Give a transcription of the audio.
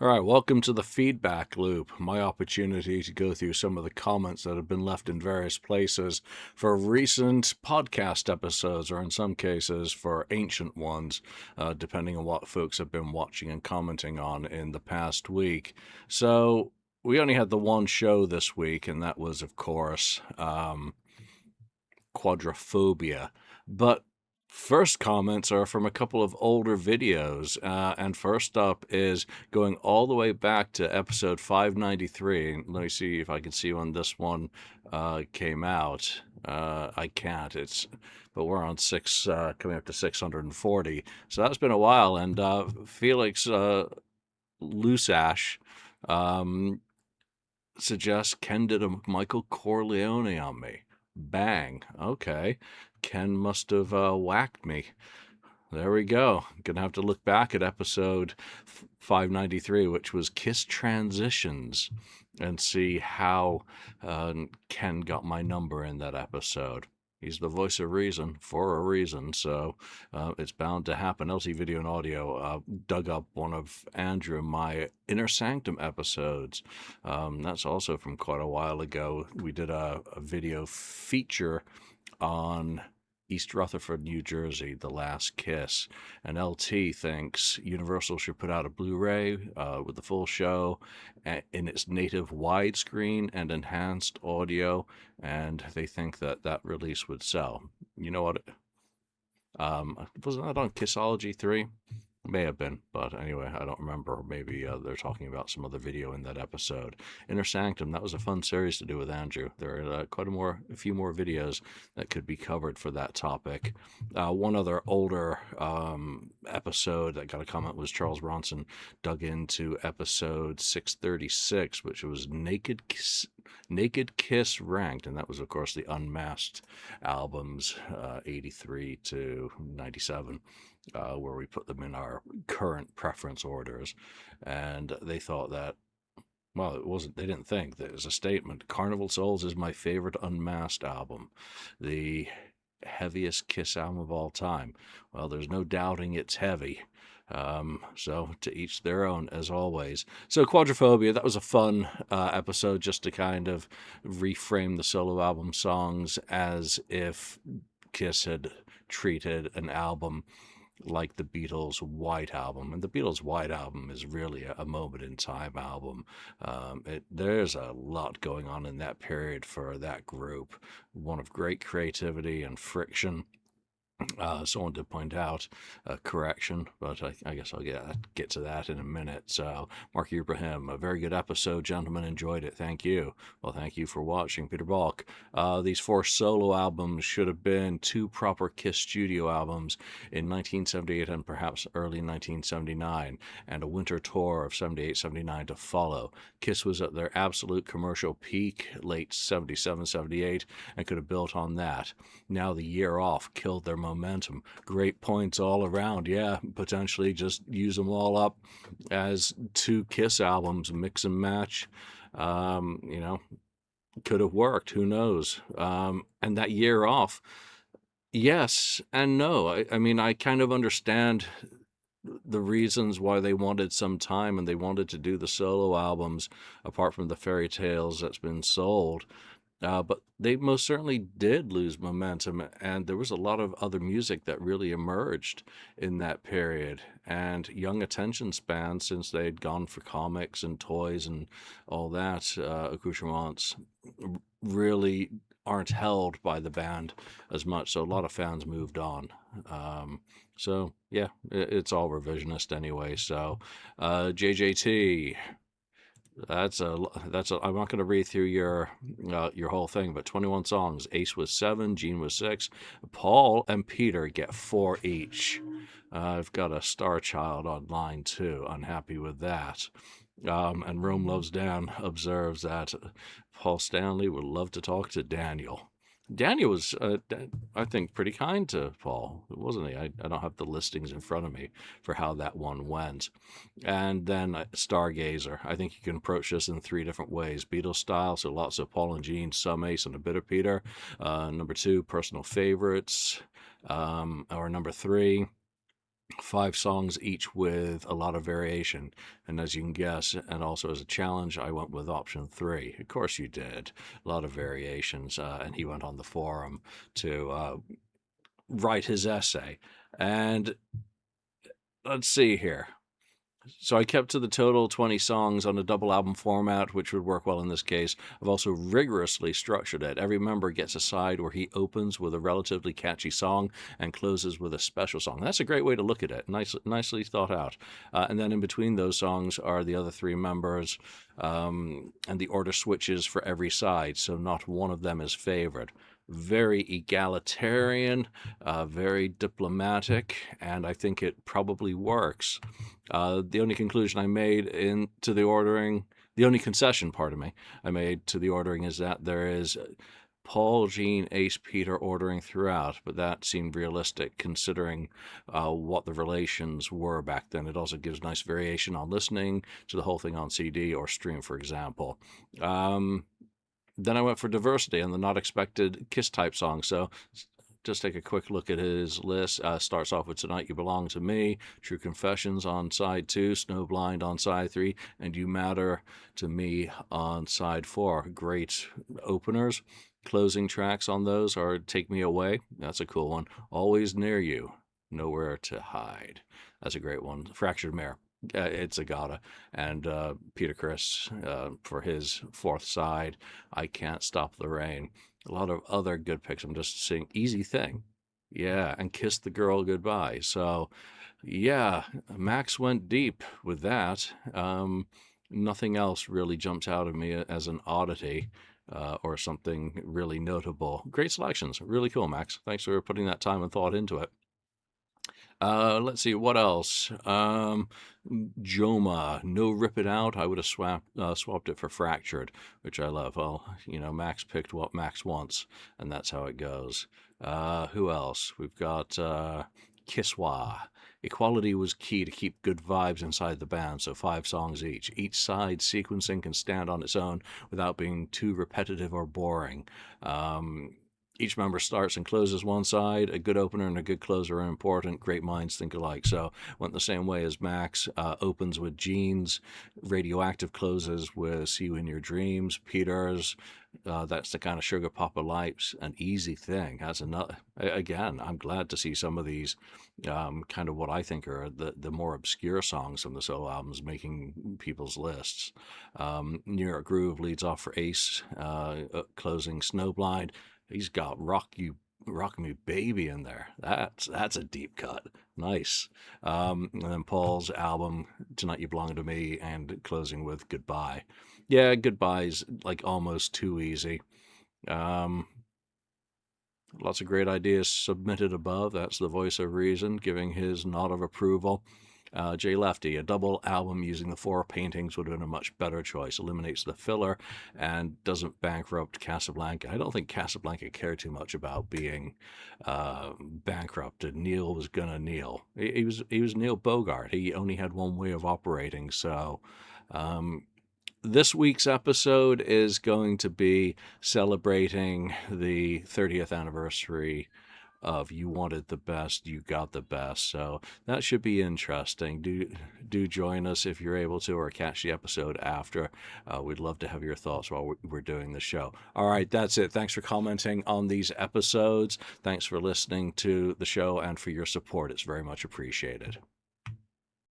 All right, welcome to the feedback loop, my opportunity to go through some of the comments that have been left in various places for recent podcast episodes, or in some cases for ancient ones, depending on what folks have been watching and commenting on in the past week. So we only had the one show this week, and that was, of course, quadrophobia. But first comments are from a couple of older videos, and first up is going all the way back to episode 593. Let me see if I can see when this one came out. I can't. But we're on coming up to 640. So that's been a while, and Felix Lusash suggests Ken did a Michael Corleone on me. Bang. Okay. Ken must have whacked me. There we go. Gonna have to look back at episode 593, which was Kiss Transitions, and see how Ken got my number in that episode. He's the voice of reason for a reason, so it's bound to happen. LT Video and Audio dug up one of Andrew, my Inner Sanctum episodes. That's also from quite a while ago. We did a video feature on East Rutherford, New Jersey, The Last Kiss. And LT thinks Universal should put out a Blu-ray with the full show in its native widescreen and enhanced audio, and they think that that release would sell. You know what? Wasn't that on Kissology 3? May have been, but anyway, I don't remember. Maybe they're talking about some other video in that episode. Inner Sanctum, that was a fun series to do with Andrew. There are a few more videos that could be covered for that topic. One other older episode that got a comment was Charles Bronson dug into episode 636, which was Naked Kiss Ranked, and that was, of course, the Unmasked albums, 83 to 97. Where we put them in our current preference orders, and they thought that, well, it wasn't, they didn't think, that it was a statement. Carnival Souls is my favorite Unmasked album, the heaviest Kiss album of all time. Well, there's no doubting it's heavy. So to each their own, as always. So Quadrophobia, that was a fun episode, just to kind of reframe the solo album songs as if Kiss had treated an album like the Beatles' White Album. And the Beatles' White Album is really a moment in time album. There's a lot going on in that period for that group. One of great creativity and friction. Someone did point out a correction, but I guess I'll get to that in a minute. So, Mark Ibrahim, a very good episode, gentlemen. Enjoyed it. Thank you. Well, thank you for watching. Peter Balk. These 4 solo albums should have been 2 proper Kiss studio albums in 1978 and perhaps early 1979, and a winter tour of 78, 79 to follow. Kiss was at their absolute commercial peak, late 77, 78, and could have built on that. Now the year off killed their momentum. Great points all around. Yeah, potentially just use them all up as 2 Kiss albums, mix and match. Could have worked. Who knows? And that year off, yes and no. I mean, I kind of understand the reasons why they wanted some time and they wanted to do the solo albums apart from the fairy tales that's been sold. But they most certainly did lose momentum, and there was a lot of other music that really emerged in that period. And young attention spans, since they'd gone for comics and toys and all that, accoutrements, really aren't held by the band as much. So a lot of fans moved on. So yeah, it's all revisionist anyway. So JJT. I'm not going to read through your whole thing, but 21 songs. Ace was 7, Gene was 6. Paul and Peter get 4 each. I've got a Star Child on line 2. Unhappy with that. And Rome Loves Dan observes that Paul Stanley would love to talk to Daniel. Daniel was, I think, pretty kind to Paul, wasn't he? I don't have the listings in front of me for how that one went. And then Stargazer. I think you can approach this in 3 different ways. Beatles style, so lots of Paul and Gene, some Ace, and a bit of Peter. Number 2, personal favorites. Or number 3, 5 songs each with a lot of variation. And as you can guess, and also as a challenge, I went with option 3. Of course you did. A lot of variations. And he went on the forum to write his essay. And let's see here. So I kept to the total 20 songs on a double album format, which would work well in this case. I've also rigorously structured it. Every member gets a side where he opens with a relatively catchy song and closes with a special song. That's a great way to look at it. Nicely thought out. And then in between those songs are the other 3 members, and the order switches for every side, so not one of them is favored. Very egalitarian, very diplomatic, and I think it probably works. The only conclusion I made into the ordering, the only concession, pardon me, I made to the ordering is that there is Paul, Jean, Ace, Peter ordering throughout, but that seemed realistic considering what the relations were back then. It also gives nice variation on listening to the whole thing on CD or stream, for example. Then I went for diversity and the not expected Kiss type song. So just take a quick look at his list. Starts off with Tonight You Belong to Me, True Confessions on side 2, Snowblind on side 3, and You Matter to Me on side 4. Great openers. Closing tracks on those are Take Me Away. That's a cool one. Always Near You, Nowhere to Hide. That's a great one. Fractured Mare. It's a gotta. And Peter Criss for his 4th side, I Can't Stop the Rain. A lot of other good picks. I'm just saying Easy Thing. Yeah, and Kiss the Girl Goodbye. So, yeah, Max went deep with that. Nothing else really jumps out at me as an oddity or something really notable. Great selections. Really cool, Max. Thanks for putting that time and thought into it. Let's see, what else? Joma, no Rip It Out. I would have swapped it for Fractured, which I love. Well, Max picked what Max wants, and that's how it goes. Who else? We've got KissFAQ. Equality was key to keep good vibes inside the band, so 5 songs each. Each side sequencing can stand on its own without being too repetitive or boring. Each member starts and closes one side. A good opener and a good closer are important. Great minds think alike. So went the same way as Max. Opens with Jeans. Radioactive closes with See You in Your Dreams. Peter's, that's the kind of sugar Papa likes. An Easy Thing. That's another. Again, I'm glad to see some of these kind of what I think are the more obscure songs from the solo albums making people's lists. New York Groove leads off for Ace, closing Snowblind. He's got Rock Me Baby in there. That's a deep cut. Nice. And then Paul's album, Tonight You Belong to Me, and closing with Goodbye. Yeah, Goodbye's like almost too easy. Lots of great ideas submitted above. That's the voice of reason, giving his nod of approval. Jay Lefty, a double album using the 4 paintings would have been a much better choice. Eliminates the filler and doesn't bankrupt Casablanca. I don't think Casablanca cared too much about being bankrupted. Neil was gonna Neil. He was Neil Bogart. He only had one way of operating. So this week's episode is going to be celebrating the 30th anniversary of You Wanted the Best, You Got the Best. So that should be interesting. Do join us if you're able to, or catch the episode after. We'd love to have your thoughts while we're doing the show. All right, that's it. Thanks for commenting on these episodes. Thanks for listening to the show and for your support. It's very much appreciated.